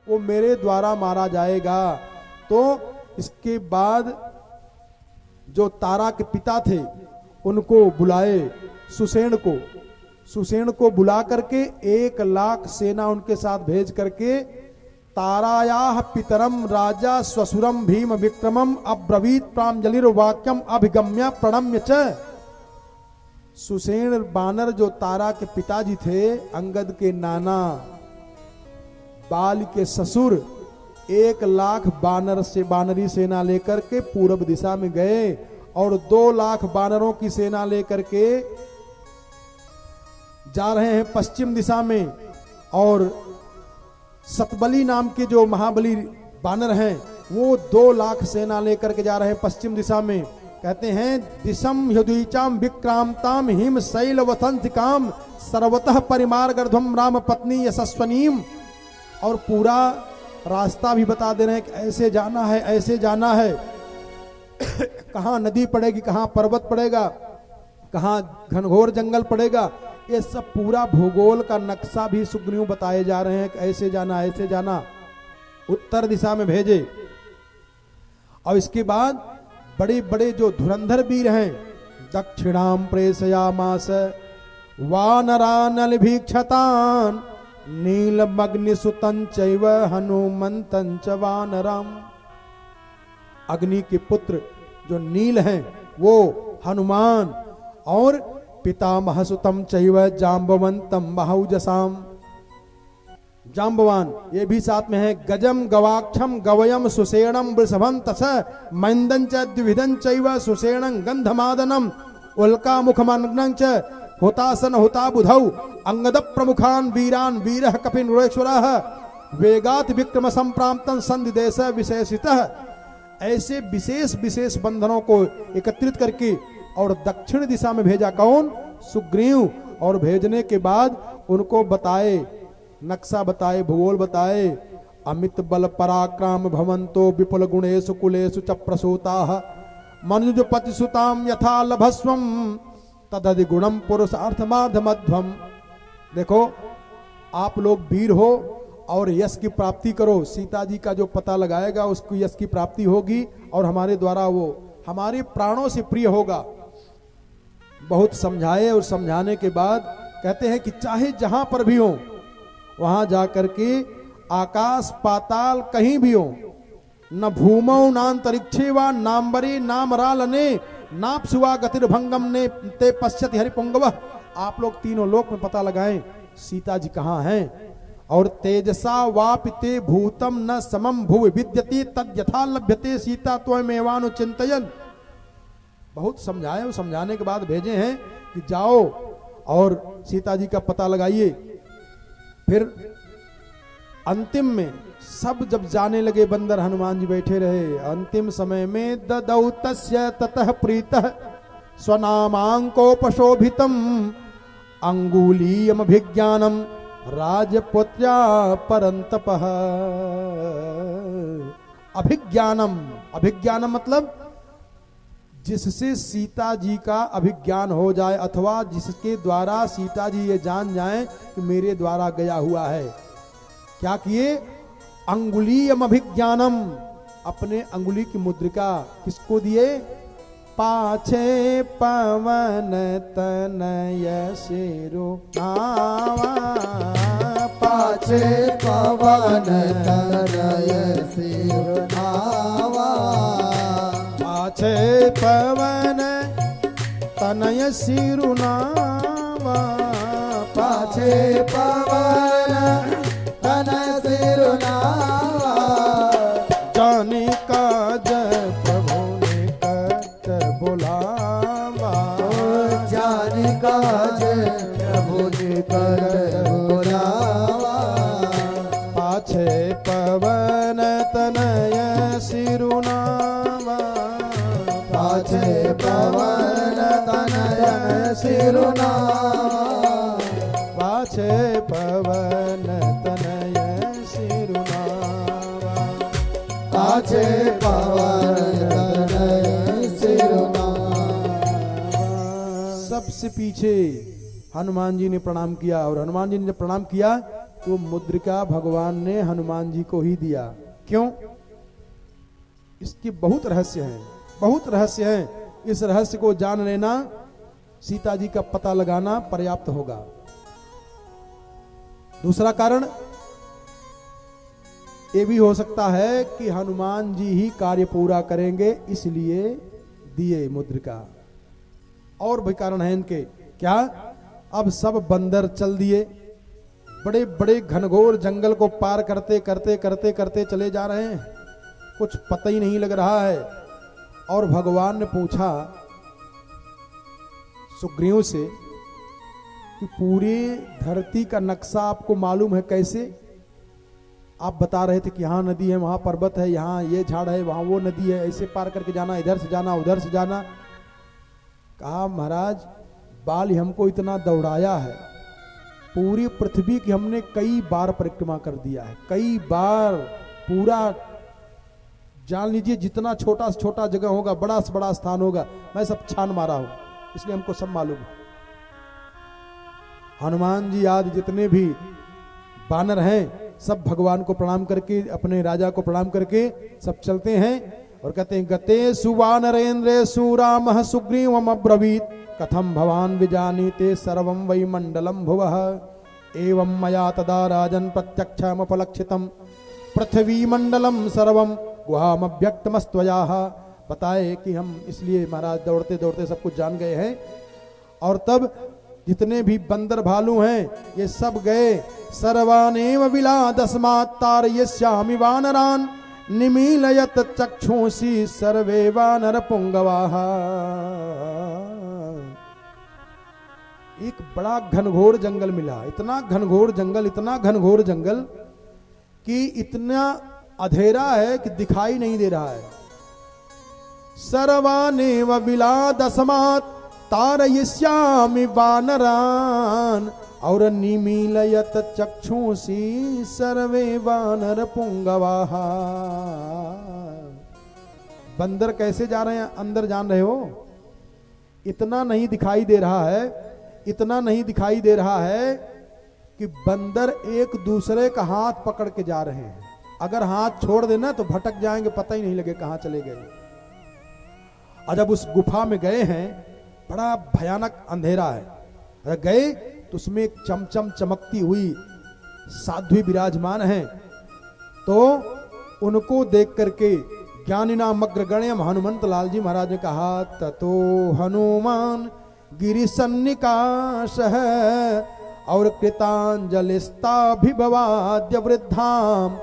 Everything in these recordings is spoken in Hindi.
वो मेरे द्वारा मारा जाएगा। तो इसके बाद जो तारा के पिता थे उनको बुलाए, सुसेन को बुला करके 1,00,000 सेना उनके साथ भेज करके तारायाः पितरम राजा स्वसुरम भीम विक्रमम अब्रवीत प्रांजलिर वाक्यम अभिगम्य प्रणम्य च। सुसेन बानर जो तारा के पिताजी थे, अंगद के नाना, बाल के ससुर, 1,00,000 बानर से बानरी सेना लेकर के पूर्व दिशा में गए और 2,00,000 बानरों की सेना लेकर के जा रहे हैं पश्चिम दिशा में। और सतबली नाम के जो महाबली बानर हैं वो 2,00,000 सेना लेकर के जा रहे हैं पश्चिम दिशा में। कहते हैं दिशम युदीचाम विक्रांताम हिम शैल वसंतिकाम सर्वतः परिमार्गर्ध्वम राम पत्नी यशस्वनीम। और पूरा रास्ता भी बता दे रहे हैं कि ऐसे जाना है, ऐसे जाना है। कहाँ नदी पड़ेगी, कहाँ पर्वत पड़ेगा, कहाँ घनघोर जंगल पड़ेगा, ये सब पूरा भूगोल का नक्शा भी सुग्रीव बताए जा रहे हैं कि ऐसे जाना, ऐसे जाना। उत्तर दिशा में भेजे। और इसके बाद बड़े बड़े जो धुरंधर वीर हैं, दक्षिणाम प्रेषयामास वानरानल भीक्षतान नीलमग्निसुतं चैव हनुमन्तं च वानरम। अग्नि के पुत्र जो नील हैं वो हनुमान, और पितामह सुतम चैव जाम्बवंतम महाउजसाम। जाम्बवान ये भी साथ में है। गजम गवाक्षम गवयम सुसेणम वृषभं तस मैंदं च द्विविधं चैव सुसेणं गंधमादनम उल्का मुखमग्नं च हुतासन हुता बुधौ अंगद प्रमुखान वीरान वीरः कपिनुरेश्वरः वेगात विक्रम संप्रांतं संदिदेश विशेषितः। ऐसे विशेष विशेष बंधनों को एकत्रित करके और दक्षिण दिशा में भेजा कौन? सुग्रीव। और भेजने के बाद उनको बताए, नक्शा बताए, भूगोल बताए। अमित बल पराक्रम भवंतो विपुल गुणेषु कुलेषु च प्रसूताः मनुज पतिसुताम यथा लभस्वम तदधि गुणम पुरुषार्थमार्थ मध्वम। देखो आप लोग वीर हो और यश की प्राप्ति करो। सीता जी का जो पता लगाएगा उसको यश की प्राप्ति होगी और हमारे द्वारा वो हमारे प्राणों से प्रिय होगा। बहुत समझाए और समझाने के बाद कहते हैं कि चाहे जहां पर भी हो वहां जाकर के आकाश पाताल कहीं भी हो, न भूमौ नांतरिक्षे वा नाम्बरे नामरालने नापसुआ गतिर्भंगम ने ते पश्यति हरिपुंगव। आप लोग तीनों लोक में पता लगाएं सीता जी कहाँ हैं। और तेजसा वापिते भूतम न समम भुवि विद्यते तद यथा लभ्यते सीता त्वमेवानु चिंतयन्। बहुत समझाए और समझाने के बाद भेजे हैं कि जाओ और सीता जी का पता लगाइए। फिर अंतिम में सब जब जाने लगे बंदर, हनुमान जी बैठे रहे। अंतिम समय में ददौ तस्य ततः प्रीतः स्वनामांकोपशोभितम अंगुलीयमभिज्ञानम राजपुत्र्या परंतपः। अभिज्ञानम, अभिज्ञानम मतलब जिससे सीता जी का अभिज्ञान हो जाए अथवा जिसके द्वारा सीता जी ये जान जाएं कि मेरे द्वारा गया हुआ है। क्या किए? अंगुलीयम अभिज्ञानम, अपने अंगुली की मुद्रिका किसको दिए? पाछे पवन तनय सिरो नावा, पाछे पवन तनय सिरो नावा, पाछे पवन तनय सिरो नावा, पाछे पवन तनय सिरो नावा। जाने काज प्रभु ने कत बुलावा, जाने काज प्रभु ने कत बुलावा। पाछे पवन तनय सिरो नावा, पाछे पवन तनय सिरो नावा, पाछे पवन तनय सिरो नावा, पाछे पवन तनय सिरो नावा। सबसे पीछे हनुमान जी ने प्रणाम किया। और हनुमान जी ने जब प्रणाम किया वो मुद्रिका भगवान ने हनुमान जी को ही दिया। क्यों? इसके बहुत रहस्य हैं, बहुत रहस्य हैं। इस रहस्य को जान लेना, सीता जी का पता लगाना पर्याप्त होगा। दूसरा कारण ये भी हो सकता है कि हनुमान जी ही कार्य पूरा करेंगे, इसलिए दिए मुद्रिका। और भी कारण है इनके। क्या? अब सब बंदर चल दिए, बड़े बड़े घनघोर जंगल को पार करते करते करते करते चले जा रहे हैं, कुछ पता ही नहीं लग रहा है। और भगवान ने पूछा सुग्रीव से कि पूरी धरती का नक्शा आपको मालूम है कैसे? आप बता रहे थे कि यहाँ नदी है, वहां पर्वत है, यहाँ ये झाड़ है, वहां वो नदी है, ऐसे पार करके जाना, इधर से जाना, उधर से जाना। कहा महाराज बाल हमको इतना दौड़ाया है, पूरी पृथ्वी की हमने कई बार परिक्रमा कर दिया है, कई बार। पूरा जान लीजिए जितना छोटा से छोटा जगह होगा, बड़ा से बड़ा स्थान होगा, मैं सब छान मारा हूं, इसलिए हमको सब मालूम है। हनुमान जी आदि जितने भी बानर हैं सब भगवान को प्रणाम करके, अपने राजा को प्रणाम करके सब चलते हैं और कहते हैं गते सुवानरेन्द्रे सुरामः सुग्रीवम् अब्रवीत् कथम भवान विजानीते सर्वं वै मंडलम भुवः एवं मया तदा राजन प्रत्यक्षमपलक्षितम् पृथ्वी मंडलम सर्वं गुहामव्यक्तमस्त्वया। बताए कि हम इसलिए महाराज दौड़ते दौड़ते सब कुछ जान गए हैं। और तब जितने भी बंदर भालू हैं ये सब गए। सर्वानेव विलादस्मात् तारयिष्यामि वानरान् निमीलयत चक्षुषि सर्वे वानर पुंगवाः। एक बड़ा घनघोर जंगल मिला, इतना घनघोर जंगल, इतना घनघोर जंगल कि इतना अंधेरा है कि दिखाई नहीं दे रहा है। सर्वानेव विलादस्मात् तारयिष्यामि वानरान् और निमीलयत चक्षुषि सर्वे वानर पुंगवाः। बंदर कैसे जा रहे हैं अंदर, जान रहे हो? इतना नहीं दिखाई दे रहा है, इतना नहीं दिखाई दे रहा है कि बंदर एक दूसरे का हाथ पकड़ के जा रहे हैं। अगर हाथ छोड़ देना तो भटक जाएंगे, पता ही नहीं लगे कहां चले गए। और जब उस गुफा में गए हैं, बड़ा भयानक अंधेरा है, अगर गए तो उसमें एक चमचम चमकती हुई साध्वी विराजमान है। तो उनको देख करके ज्ञानिना मग्रगण्यम हनुमंत लाल जी महाराज ने कहा ततो हनुमान गिरिसन्निकाश है और कृतांजलिस्ताभिभवाद्य वृद्धाम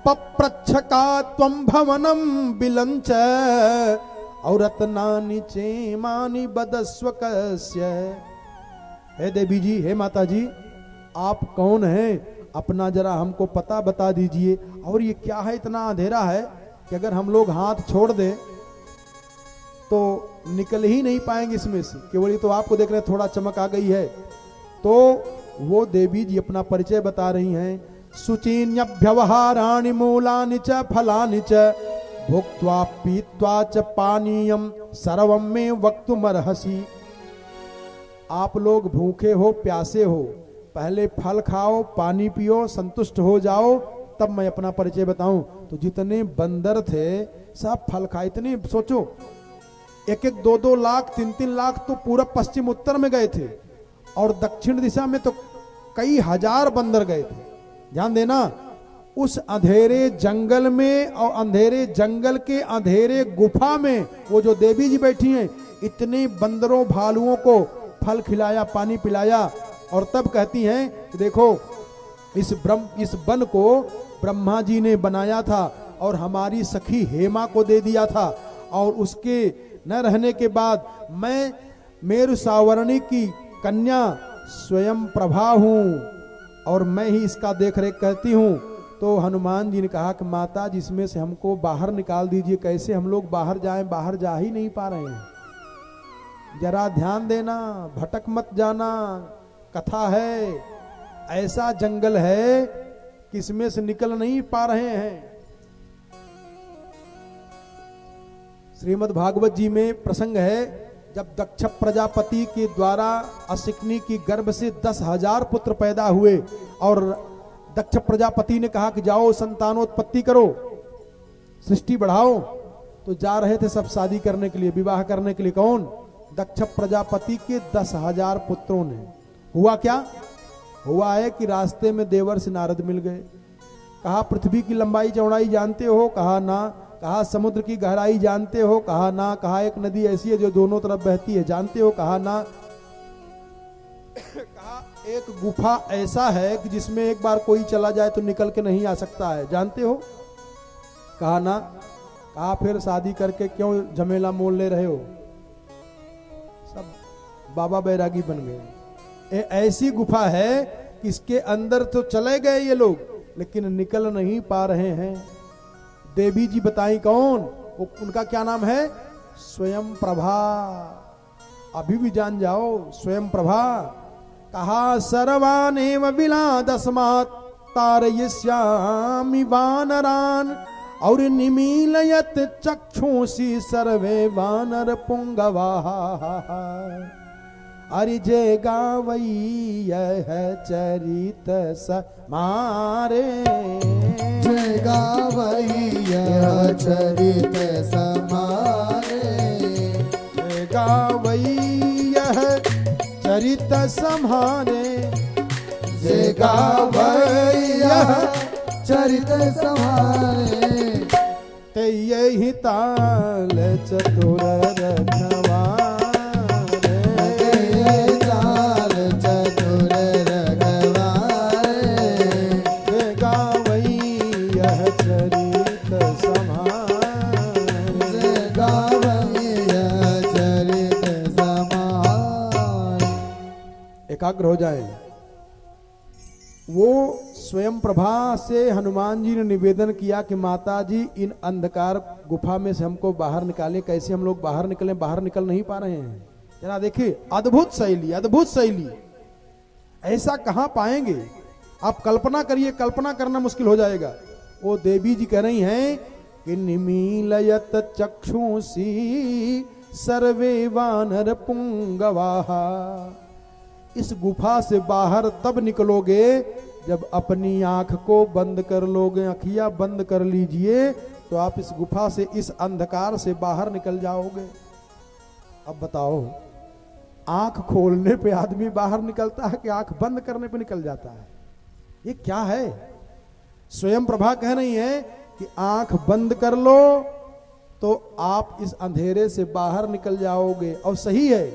पप्रच्छका त्वं भवनम बिलंच और रत्नानि चेमानि बदस्व कस्य। हे देवी जी, हे माता जी, आप कौन हैं? अपना जरा हमको पता बता दीजिए। और ये क्या है, इतना अंधेरा है कि अगर हम लोग हाथ छोड़ दें तो निकल ही नहीं पाएंगे इसमें से। केवल ये तो आपको देख रहे हैं थोड़ा चमक आ गई है। तो वो देवी जी अपना परिचय बता रही हैं। शुचीन्यभ्यवहाराणि मूलानि च फलानि च भुक्त्वा पीत्वा च पानीयम सर्वं मे वक्तुमर्हसि। आप लोग भूखे हो, प्यासे हो, पहले फल खाओ, पानी पियो, संतुष्ट हो जाओ, तब मैं अपना परिचय बताऊं। तो जितने बंदर थे सब फल खाए। इतने सोचो, एक एक 2-2 लाख 3-3 लाख तो पूरब पश्चिम उत्तर में गए थे और दक्षिण दिशा में तो कई हजार बंदर गए थे। ध्यान देना, उस अंधेरे जंगल में और अंधेरे जंगल के अंधेरे गुफा में वो जो देवी जी बैठी हैं, इतने बंदरों भालुओं को फल खिलाया, पानी पिलाया। और तब कहती हैं कि देखो इस वन को ब्रह्मा जी ने बनाया था और हमारी सखी हेमा को दे दिया था। और उसके न रहने के बाद मैं मेरु सावरणी की कन्या स्वयं प्रभा हूं और मैं ही इसका देखरेख करती हूं। तो हनुमान जी ने कहा कि माता, जिसमें से हमको बाहर निकाल दीजिए। कैसे हम लोग बाहर जाएं? बाहर जा ही नहीं पा रहे हैं। जरा ध्यान देना, भटक मत जाना। कथा है, ऐसा जंगल है कि इसमें से निकल नहीं पा रहे हैं। श्रीमद् भागवत जी में प्रसंग है, जब दक्ष प्रजापति के द्वारा असिकनी की गर्भ से 10,000 पुत्र पैदा हुए और दक्ष प्रजापति ने कहा कि जाओ संतानोत्पत्ति करो, सृष्टि बढ़ाओ, तो जा रहे थे सब शादी करने के लिए, विवाह करने के लिए। कौन? दक्ष प्रजापति के 10,000 पुत्रों ने। हुआ क्या? हुआ है कि रास्ते में देवर्षि नारद मिल गए। कहा पृथ्वी की लंबाई चौड़ाई जानते हो? कहा ना। कहा समुद्र की गहराई जानते हो? कहा ना। कहा एक नदी ऐसी है जो दोनों तरफ बहती है, जानते हो? कहा ना। कहा एक गुफा ऐसा है कि जिसमें एक बार कोई चला जाए तो निकल के नहीं आ सकता है, जानते हो? कहा ना। कहा फिर शादी करके क्यों झमेला मोल ले रहे हो? सब बाबा बैरागी बन गए। ऐसी गुफा है कि इसके अंदर तो चले गए ये लोग, लेकिन निकल नहीं पा रहे हैं। देवी जी बताई कौन? उनका क्या नाम है? स्वयं प्रभा। अभी भी जान जाओ, स्वयं प्रभा। कहा सर्वानेव विलादस्मात् तारयिष्यामि वानरान् और निमीलयत चक्षुषि सर्वे वानर पुंगवाः। अरे जय गावई यह चरित समारे, जय गावई यह चरित समारे, जय गावई यह चरित सम्हारे, जय गावई यह चरित समारे। ते यही ताल चतुर रखवारे, ताल चतुर रखवारे, जय गावई यह चरित सम्हारे, जय गावई यह चरित समारे। एकाग्र हो जाए। वो स्वयं प्रभा से हनुमान जी ने निवेदन किया कि माता जी इन अंधकार गुफा में से हमको बाहर निकाले। कैसे हम लोग बाहर निकले? बाहर निकल नहीं पा रहे हैं। जरा देखिए, अद्भुत शैली, अद्भुत शैली। ऐसा कहां पाएंगे? आप कल्पना करिए, कल्पना करना मुश्किल हो जाएगा। वो देवी जी कह रही हैं कि निमीलयत चक्षुषि सर्वे वानर पुंगवाः। इस गुफा से बाहर तब निकलोगे जब अपनी आंख को बंद कर लोगे। आंखियां बंद कर लीजिए तो आप इस गुफा से, इस अंधकार से बाहर निकल जाओगे। अब बताओ, आंख खोलने पे आदमी बाहर निकलता है कि आंख बंद करने पे निकल जाता है? ये क्या है? स्वयं प्रभा कह रही है कि आंख बंद कर लो तो आप इस अंधेरे से बाहर निकल जाओगे। और सही है,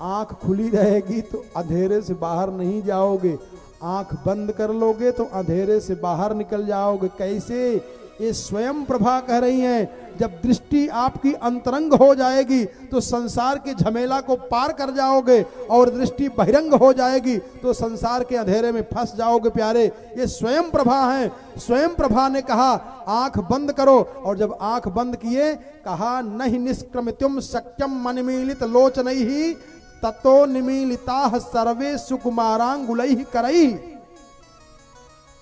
आंख खुली रहेगी तो अंधेरे से बाहर नहीं जाओगे, आंख बंद कर लोगे तो अंधेरे से बाहर निकल जाओगे। कैसे? ये स्वयं प्रभा कह रही हैं, जब दृष्टि आपकी अंतरंग हो जाएगी तो संसार के झमेला को पार कर जाओगे, और दृष्टि बहिरंग हो जाएगी तो संसार के अंधेरे में फंस जाओगे। प्यारे, ये स्वयं प्रभा है। स्वयं प्रभा ने कहा आंख बंद करो, और जब आंख बंद किए, कहा नहीं निष्क्रमितुम शक्यम मनिमीलित लोचनैहि ततो निमीलिताः सर्वे सुकुमारांगुलैः करैः।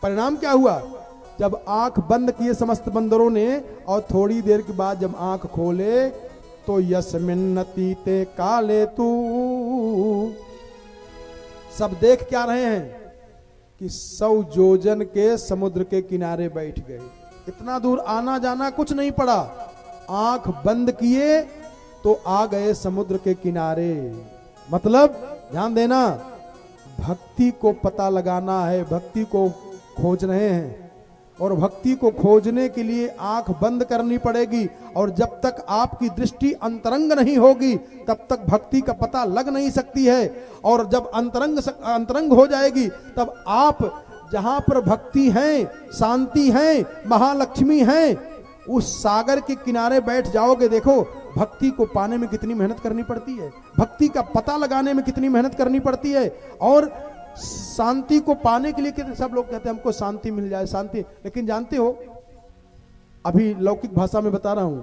परिणाम क्या हुआ? जब आंख बंद किए समस्त बंदरों ने, और थोड़ी देर के बाद जब आंख खोले तो यस्मिन्नति ते काले तू, सब देख क्या रहे हैं कि 100 योजन के समुद्र के किनारे बैठ गए। इतना दूर आना जाना कुछ नहीं पड़ा, आंख बंद किए तो आ गए समुद्र के किनारे। मतलब ध्यान देना, भक्ति को पता लगाना है, भक्ति को खोज रहे हैं, और भक्ति को खोजने के लिए आंख बंद करनी पड़ेगी। और जब तक आपकी दृष्टि अंतरंग नहीं होगी तब तक भक्ति का पता लग नहीं सकती है। और जब अंतरंग हो जाएगी तब आप जहां पर भक्ति है, शांति है, महालक्ष्मी है, उस सागर के किनारे बैठ जाओगे। देखो, भक्ति को पाने में कितनी मेहनत करनी पड़ती है, भक्ति का पता लगाने में कितनी मेहनत करनी पड़ती है, और शांति को पाने के लिए कितने सब लोग कहते हैं हमको शांति मिल जाए, शांति। लेकिन जानते हो, अभी लौकिक भाषा में बता रहा हूं,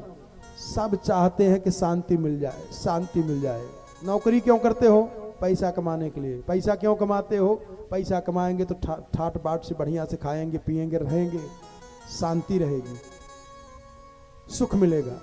सब चाहते हैं कि शांति मिल जाए, शांति मिल जाए। नौकरी क्यों करते हो? पैसा कमाने के लिए। पैसा क्यों कमाते हो? पैसा कमाएंगे तो ठाट बाट से बढ़िया से खाएंगे, पिएंगे, रहेंगे, शांति रहेगी, सुख मिलेगा।